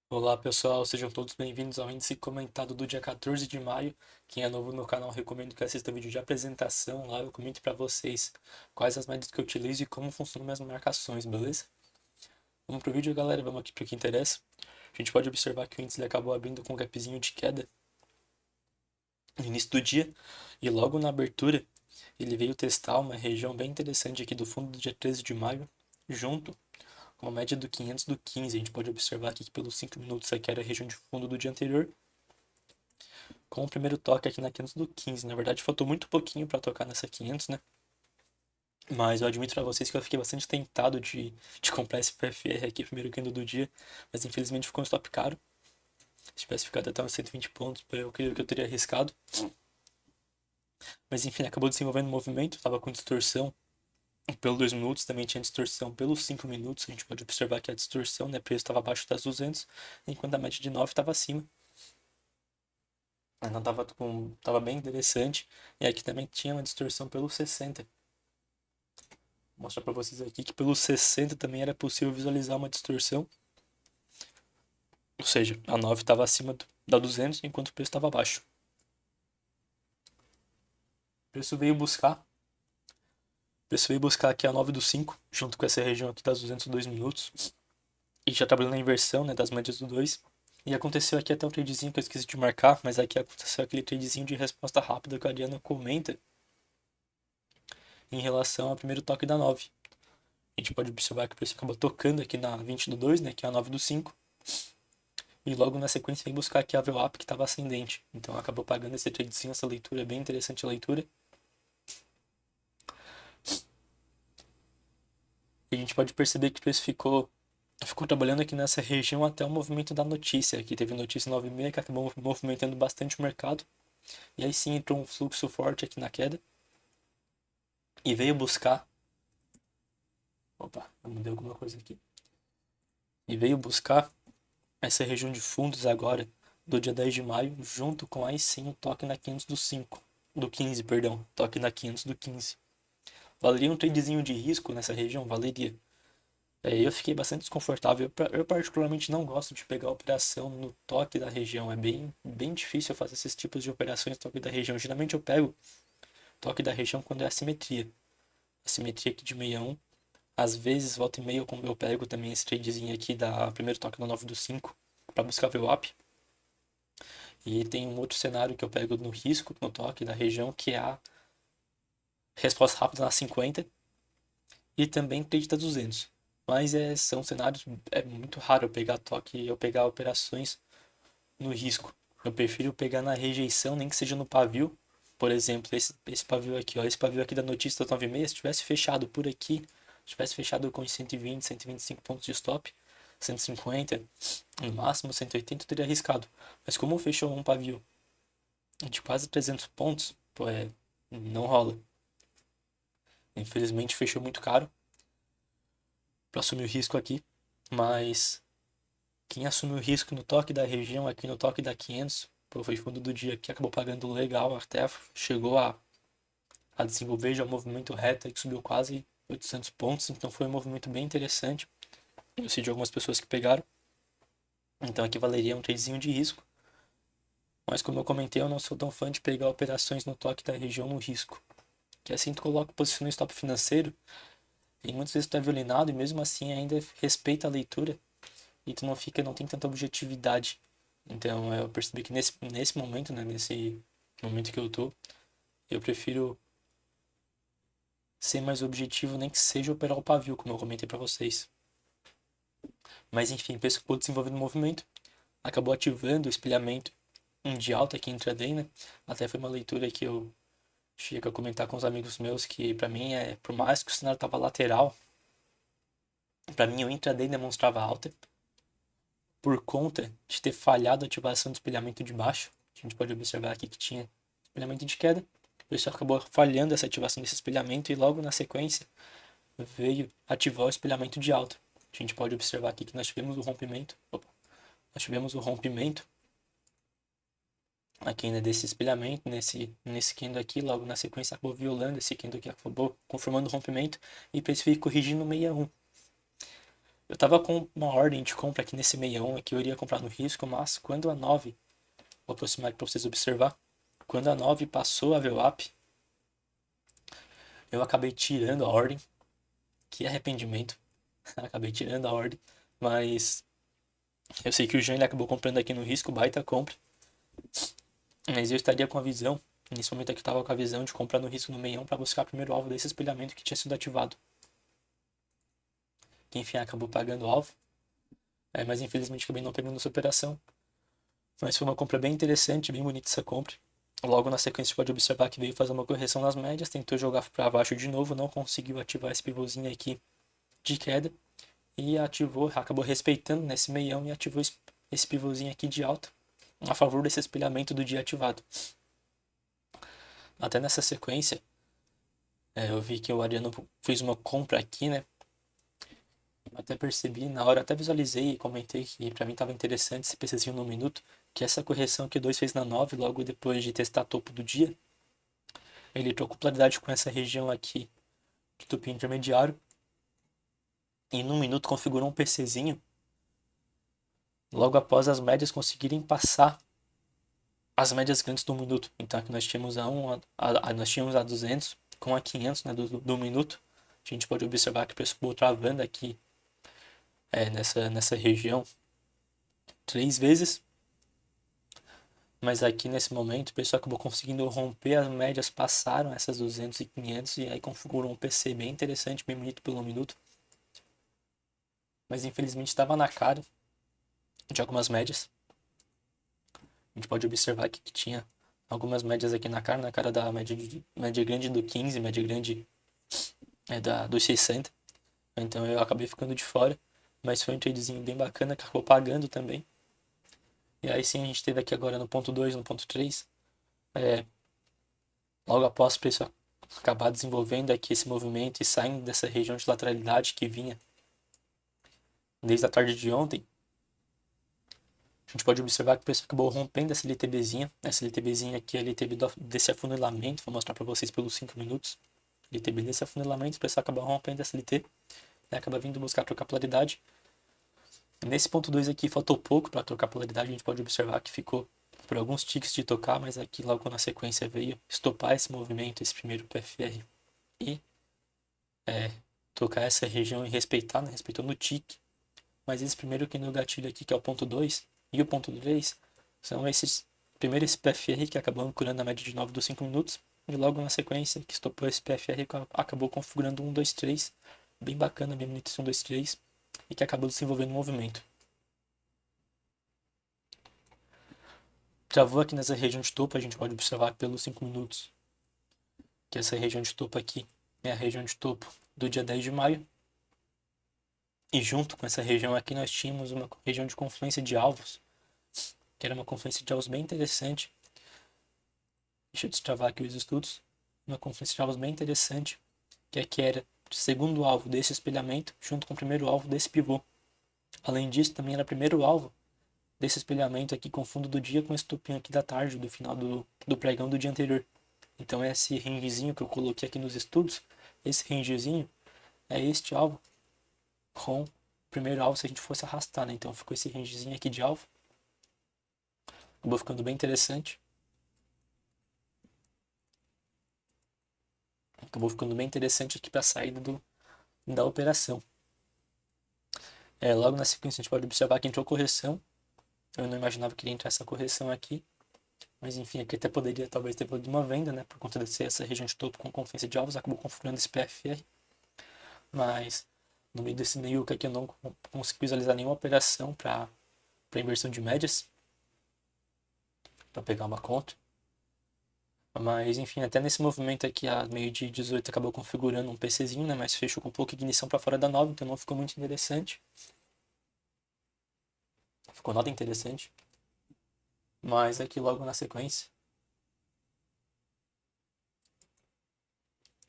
Olá pessoal, sejam todos bem-vindos ao índice comentado do dia 14 de maio. Quem é novo no canal, recomendo que assista o vídeo de apresentação. Lá eu comento para vocês quais as médias que eu utilizo e como funcionam minhas marcações, beleza? Vamos pro vídeo, galera, vamos aqui para o que interessa. A gente pode observar que o índice ele acabou abrindo com um gapzinho de queda no início do dia e logo na abertura ele veio testar uma região bem interessante aqui do fundo do dia 13 de maio, junto com a média do 500 do 15. A gente pode observar aqui que pelos 5 minutos aqui era a região de fundo do dia anterior, com o primeiro toque aqui na 500 do 15. Na verdade, faltou muito pouquinho para tocar nessa 500, né? Mas eu admito para vocês que eu fiquei bastante tentado de comprar esse PFR aqui, primeiro candle do dia, mas infelizmente ficou um stop caro. Se tivesse ficado até uns 120 pontos, eu creio que eu teria arriscado. Mas enfim, acabou desenvolvendo um movimento, estava com distorção pelo 2 minutos, também tinha distorção pelos 5 minutos. A gente pode observar que a distorção, né, preço estava abaixo das 200, enquanto a média de 9 estava acima. Ela tava bem interessante. E aqui também tinha uma distorção pelo 60. Vou mostrar para vocês aqui que pelo 60 também era possível visualizar uma distorção. Ou seja, a 9 estava acima da 200, enquanto o preço estava abaixo. O preço veio buscar. O preço veio buscar aqui a 9 do 5, junto com essa região aqui das 202 minutos. E já trabalhando na inversão, né, das médias do 2. E aconteceu aqui até um tradezinho que eu esqueci de marcar, mas aqui aconteceu aquele tradezinho de resposta rápida que a Adriana comenta em relação ao primeiro toque da 9. A gente pode observar que o preço acaba tocando aqui na 20 do 2, né, que é a 9 do 5. E logo na sequência vem buscar aqui a VWAP que estava ascendente. Então acabou pagando esse tradezinho, essa leitura, bem interessante a leitura. E a gente pode perceber que o preço ficou trabalhando aqui nessa região até o movimento da notícia. Aqui teve notícia 9,6 que acabou movimentando bastante o mercado. E aí sim entrou um fluxo forte aqui na queda. E veio buscar. Opa, eu mudei alguma coisa aqui. E veio buscar essa região de fundos agora do dia 10 de maio, junto com aí sim o toque na 500 do 5, do 15, perdão, toque na 500 do 15. Valeria um tradezinho de risco nessa região? Valeria. Eu fiquei bastante desconfortável. Eu particularmente não gosto de pegar operação no toque da região. É bem difícil eu fazer esses tipos de operações no toque da região. Geralmente eu pego toque da região quando é assimetria. Assimetria aqui de 61. Às vezes, volta e meia, eu pego também esse tradezinho aqui da primeiro toque da 9 do 5 para buscar VWAP. E tem um outro cenário que eu pego no risco, no toque da região, que é a resposta rápida na 50 e também trade 200. Mas são cenários, é muito raro eu pegar toque, eu pegar operações no risco. Eu prefiro pegar na rejeição, nem que seja no pavio. Por exemplo, esse pavio aqui, ó, esse pavio aqui da notícia da 9,6, se tivesse fechado por aqui, se tivesse fechado com 120, 125 pontos de stop, 150, no máximo 180 eu teria arriscado. Mas como fechou um pavio de quase 300 pontos, pô, não rola. Infelizmente fechou muito caro para assumir o risco aqui, mas quem assumiu o risco no toque da região, aqui no toque da 500, pô, foi fundo do dia que acabou pagando legal, até chegou a desenvolver já um movimento reto que subiu quase 800 pontos, então foi um movimento bem interessante. Eu sei de algumas pessoas que pegaram, então aqui valeria um tradezinho de risco, mas como eu comentei, eu não sou tão fã de pegar operações no toque da região no risco, que assim tu coloca o posicionamento stop financeiro, e muitas vezes tu é violinado e mesmo assim ainda respeita a leitura e tu não tem tanta objetividade. Então eu percebi que nesse momento, né, nesse momento que eu tô, eu prefiro ser mais objetivo, nem que seja operar o pavio, como eu comentei para vocês. Mas enfim, penso que acabou desenvolvendo um movimento, acabou ativando o espelhamento de alta aqui em intraday, né? Até foi uma leitura que eu cheguei a comentar com os amigos meus que para mim por mais que o cenário tava lateral, para mim o intraday demonstrava alta por conta de ter falhado a ativação do espelhamento de baixo. A gente pode observar aqui que tinha espelhamento de queda. O pessoal acabou falhando essa ativação desse espelhamento e logo na sequência veio ativar o espelhamento de alta. A gente pode observar aqui que nós tivemos o rompimento. Opa, nós tivemos o rompimento aqui, né, desse espelhamento, nesse candle aqui, logo na sequência acabou violando esse candle aqui, acabou conformando o rompimento e o preço veio corrigindo 61. Eu tava com uma ordem de compra aqui nesse meião, aqui eu iria comprar no risco, mas quando a 9, vou aproximar aqui para vocês observar, quando a 9 passou a VWAP, eu acabei tirando a ordem, que arrependimento, acabei tirando a ordem, mas eu sei que o Jean ele acabou comprando aqui no risco, baita compra, mas eu estaria com a visão, nesse momento aqui eu estava com a visão de comprar no risco no meião para buscar o primeiro alvo desse espelhamento que tinha sido ativado. Que enfim acabou pagando o alvo, mas infelizmente acabei não pegando essa operação. Mas foi uma compra bem interessante, bem bonita essa compra. Logo na sequência você pode observar que veio fazer uma correção nas médias, tentou jogar para baixo de novo, não conseguiu ativar esse pivôzinho aqui de queda e ativou, acabou respeitando nesse meião e ativou esse pivôzinho aqui de alta a favor desse espelhamento do dia ativado. Até nessa sequência, eu vi que o Ariano fez uma compra aqui, né? Até percebi, na hora até visualizei e comentei que para mim estava interessante esse PCzinho no minuto, que essa correção que o 2 fez na 9, logo depois de testar topo do dia, ele trocou polaridade com essa região aqui de topo intermediário e no minuto configurou um PCzinho logo após as médias conseguirem passar as médias grandes do minuto. Então aqui nós tínhamos nós tínhamos a 200 com a 500, né, do minuto. A gente pode observar que o preço acabou travando aqui nessa região 3 vezes. Mas aqui nesse momento o pessoal acabou conseguindo romper as médias, passaram essas 200 e 500 e aí configurou um PC bem interessante, bem bonito pelo minuto. Mas infelizmente estava na cara de algumas médias. A gente pode observar aqui que tinha algumas médias aqui na cara da média grande do 15, média grande dos 60. Então eu acabei ficando de fora, mas foi um tradezinho bem bacana que acabou pagando também. E aí sim a gente teve aqui agora no ponto 2, no ponto 3, logo após o preço acabar desenvolvendo aqui esse movimento e saindo dessa região de lateralidade que vinha desde a tarde de ontem, a gente pode observar que o preço acabou rompendo essa LTBzinha. Essa LTBzinha aqui é a LTB desse afunilamento, vou mostrar para vocês pelos 5 minutos. LTB desse afunilamento, o preço acaba rompendo essa LT e acaba vindo buscar trocar polaridade. Nesse ponto 2 aqui faltou pouco para trocar polaridade, a gente pode observar que ficou por alguns ticks de tocar, mas aqui logo na sequência veio estopar esse movimento, esse primeiro PFR e tocar essa região e respeitar, né? Respeitou no tique. Mas esse primeiro aqui no gatilho aqui, que é o ponto 2 e o ponto 3, são esses, primeiro esse PFR que acabou curando a média de 9 dos 5 minutos, e logo na sequência que estopou esse PFR acabou configurando 1, 2, 3, bem bacana, bem bonito esse 1, 2, 3, e que acabou desenvolvendo um movimento. Travou aqui nessa região de topo, a gente pode observar pelos 5 minutos que essa região de topo aqui é a região de topo do dia 10 de maio. E junto com essa região aqui nós tínhamos uma região de confluência de alvos, que era uma confluência de alvos bem interessante. Deixa eu destravar aqui os estudos. Uma confluência de alvos bem interessante, que era o segundo alvo desse espelhamento junto com o primeiro alvo desse pivô. Além disso, também era o primeiro alvo desse espelhamento aqui com o fundo do dia com esse topinho aqui da tarde, do final do pregão do dia anterior. Então esse rangezinho que eu coloquei aqui nos estudos, esse rangezinho é este alvo com o primeiro alvo se a gente fosse arrastar, né? Então ficou esse rangezinho aqui de alvo. Acabou ficando bem interessante. Acabou ficando bem interessante aqui para a saída da operação. Logo na sequência a gente pode observar que entrou correção. Eu não imaginava que iria entrar essa correção aqui. Mas enfim, aqui até poderia talvez ter vindo uma venda, né? Por conta de ser essa região de topo com confluência de alvos, acabou configurando esse PFR. Mas no meio desse meio que aqui eu não consegui visualizar nenhuma operação para inversão de médias. Para pegar uma conta. Mas enfim, até nesse movimento aqui, a meio de 18 acabou configurando um PCzinho, né? Mas fechou com pouca ignição para fora da 9, então não ficou muito interessante. Ficou nada interessante. Mas aqui logo na sequência.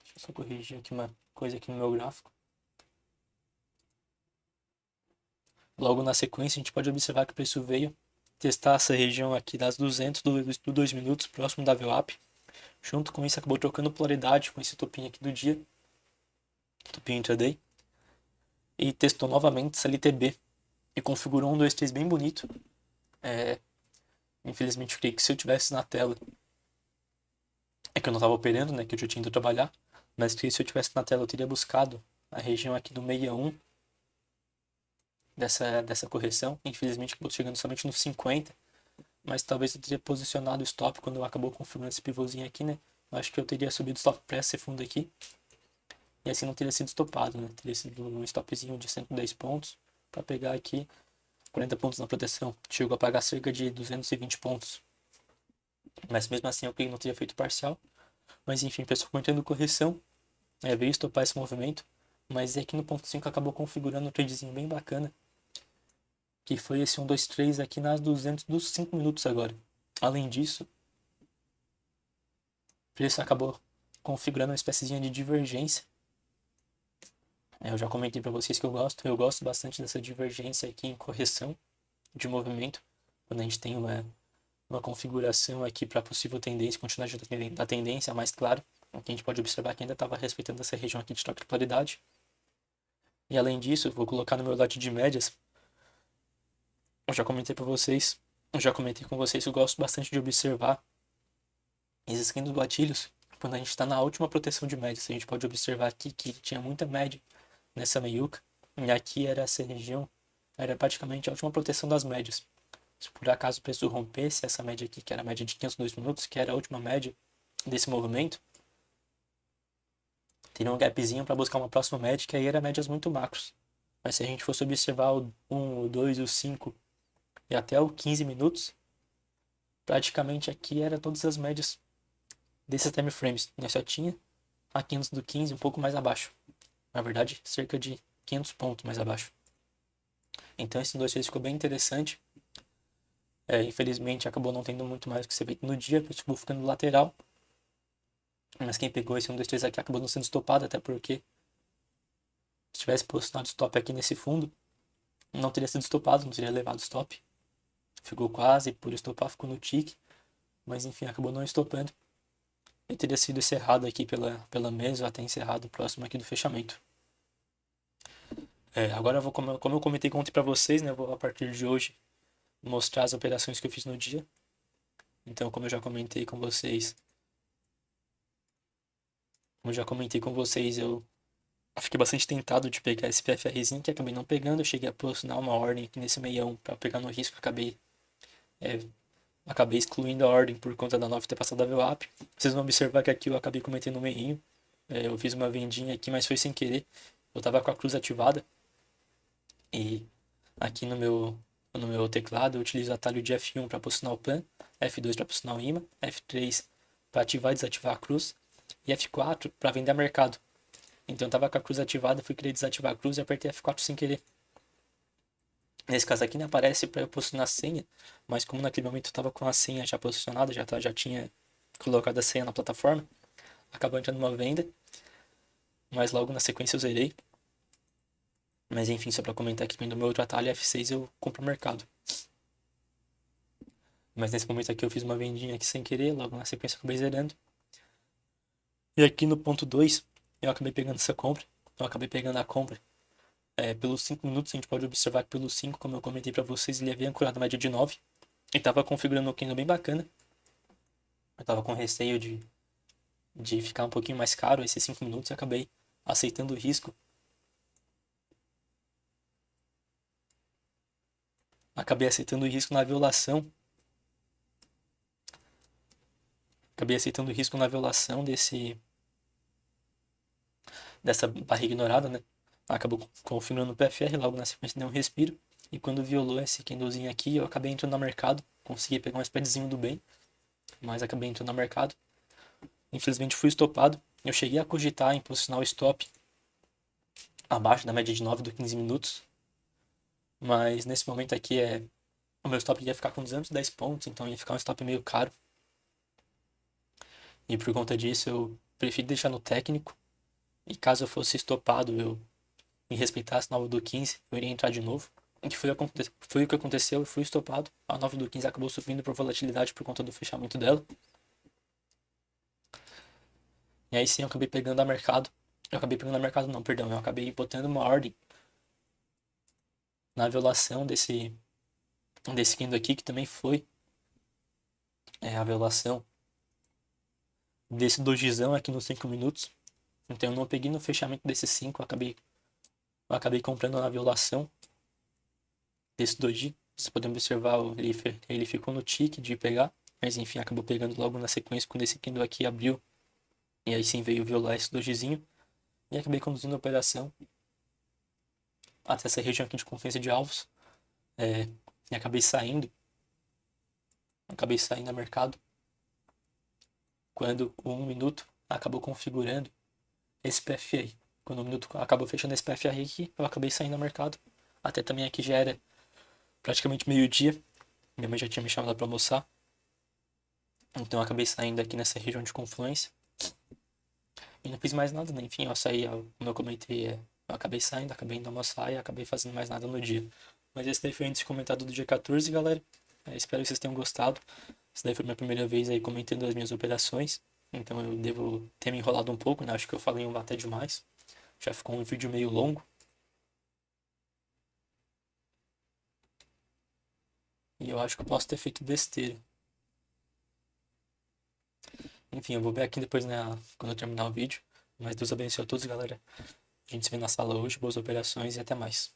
Deixa eu só corrigir aqui uma coisa aqui no meu gráfico. Logo na sequência a gente pode observar que o preço veio testar essa região aqui das 200 do 2 minutos, próximo da VWAP. Junto com isso acabou trocando polaridade com esse topinho aqui do dia. Topinho intraday. e testou novamente essa LTB e configurou um 2 3 bem bonito. Infelizmente, eu creio que se eu tivesse na tela, é que eu não estava operando, né, que eu já tinha ido trabalhar, mas que se eu tivesse na tela eu teria buscado a região aqui do 61 dessa correção. Infelizmente, acabou chegando somente no 50, mas talvez eu teria posicionado o stop quando acabou configurando esse pivôzinho aqui, né? Eu acho que eu teria subido o stop para esse fundo aqui, e assim não teria sido estopado, né? Teria sido um stopzinho de 110 pontos para pegar aqui 40 pontos na proteção. Chegou a pagar cerca de 220 pontos. Mas mesmo assim eu creio que não teria feito parcial. Mas enfim, o pessoal comentando correção, veio estopar esse movimento. Mas aqui no ponto 5 acabou configurando um tradezinho bem bacana, que foi esse 1, 2, 3 aqui nas 200 dos 5 minutos agora. Além disso, o preço acabou configurando uma espéciezinha de divergência. Eu já comentei para vocês que eu gosto bastante dessa divergência aqui em correção de movimento, quando a gente tem uma configuração aqui para possível tendência, continuidade da tendência, mais claro. Aqui a gente pode observar que ainda estava respeitando essa região aqui de troca de polaridade. E além disso, eu vou colocar no meu lote de médias. Eu já comentei para vocês, eu já comentei com vocês que eu gosto bastante de observar esses skins dos gatilhos quando a gente está na última proteção de médias. A gente pode observar aqui que tinha muita média nessa meiuca, e aqui era essa região, era praticamente a última proteção das médias. Se por acaso o preço rompesse essa média aqui, que era a média de 502 minutos, que era a última média desse movimento, teria um gapzinho para buscar uma próxima média, que aí era médias muito macros. Mas se a gente fosse observar o 1, o 2, o 5 e até o 15 minutos, praticamente aqui era todas as médias desses time frames. Nós só tinha a 500 do 15 um pouco mais abaixo. Na verdade, cerca de 500 pontos mais abaixo. Então esse 2 ficou bem interessante. Infelizmente acabou não tendo muito mais o que ser feito no dia, por isso ficou ficando lateral. Mas quem pegou esse 1, 2, 3 aqui acabou não sendo estopado, até porque se tivesse posicionado stop aqui nesse fundo, não teria sido estopado, não teria levado stop. Ficou quase, por estopar ficou no tique, mas enfim, acabou não estopando. E teria sido encerrado aqui pela mesa, ou até encerrado próximo aqui do fechamento. Agora eu vou, como eu comentei ontem para vocês, né, eu vou a partir de hoje mostrar as operações que eu fiz no dia. Então, como eu já comentei com vocês, eu fiquei bastante tentado de pegar esse PFRzinho, que acabei não pegando. Eu cheguei a posicionar uma ordem aqui nesse meião para pegar no risco, acabei excluindo a ordem por conta da 9 ter passado a VWAP. Vocês vão observar que aqui eu acabei cometendo um meinho. Eu fiz uma vendinha aqui, mas foi sem querer. Eu tava com a cruz ativada. E aqui no meu teclado eu utilizo o atalho de F1 para posicionar o PAN, F2 para posicionar o imã, F3 para ativar e desativar a cruz e F4 para vender a mercado. Então eu tava com a cruz ativada, fui querer desativar a cruz e apertei F4 sem querer. Nesse caso aqui não aparece para eu posicionar a senha, mas como naquele momento eu tava com a senha já posicionada, já tinha colocado a senha na plataforma, acabou entrando uma venda, mas logo na sequência eu zerei. Mas enfim, só para comentar aqui, do meu outro atalho F6 eu compro o mercado. Mas nesse momento aqui eu fiz uma vendinha aqui sem querer, logo na sequência eu acabei zerando. E aqui no ponto 2, eu acabei pegando essa compra. Eu acabei pegando a compra. Pelos 5 minutos, a gente pode observar que pelos 5, como eu comentei para vocês, ele havia ancorado a média de 9. E tava configurando um candle bem bacana. Eu tava com receio de ficar um pouquinho mais caro esses 5 minutos e acabei aceitando o risco. Acabei aceitando o risco na violação. Acabei aceitando o risco na violação dessa barriga ignorada, né? Acabou confirmando o PFR, logo na sequência deu um respiro. E quando violou esse candlezinho aqui, eu acabei entrando no mercado. Consegui pegar um spreadzinho do bem, mas acabei entrando no mercado. Infelizmente fui estopado. Eu cheguei a cogitar em posicionar o stop abaixo da média de 9 do 15 minutos. Mas nesse momento aqui o meu stop ia ficar com 210 pontos, então ia ficar um stop meio caro. E por conta disso eu prefiro deixar no técnico. E caso eu fosse estopado, eu me respeitasse na 9 do 15, eu iria entrar de novo. O que foi o que aconteceu, eu fui estopado. A 9 do 15 acabou subindo por volatilidade por conta do fechamento dela. E aí sim eu acabei pegando a mercado. Eu acabei pegando a mercado não, perdão. Eu acabei botando uma ordem na violação desse candle aqui, que também foi a violação desse dojizão aqui nos 5 minutos. Então eu não peguei no fechamento desses 5, eu acabei comprando na violação desse doji. Vocês podem observar, ele ficou no tique de pegar, mas enfim, acabou pegando logo na sequência quando esse candle aqui abriu. E aí sim veio violar esse dojizinho. E acabei conduzindo a operação até essa região aqui de confiança de alvos. E acabei saindo do mercado quando o 1 minuto acabou configurando esse PFA. Quando o 1 minuto acabou fechando esse PFA aqui, eu acabei saindo do mercado. Até também aqui já era praticamente meio-dia. Minha mãe já tinha me chamado para almoçar. Então eu acabei saindo aqui nessa região de confluência. E não fiz mais nada, né? Enfim, eu saí, como eu comentei, eu acabei saindo, acabei indo almoçar e acabei fazendo mais nada no dia. Mas esse daí foi antes de comentar do dia 14, galera. Espero que vocês tenham gostado. Essa daí foi minha primeira vez aí comentando as minhas operações. Então eu devo ter me enrolado um pouco, né? Acho que eu falei até demais. Já ficou um vídeo meio longo. E eu acho que eu posso ter feito besteira. Enfim, eu vou ver aqui depois, né, quando eu terminar o vídeo. Mas Deus abençoe a todos, galera. A gente se vê na sala hoje. Boas operações e até mais.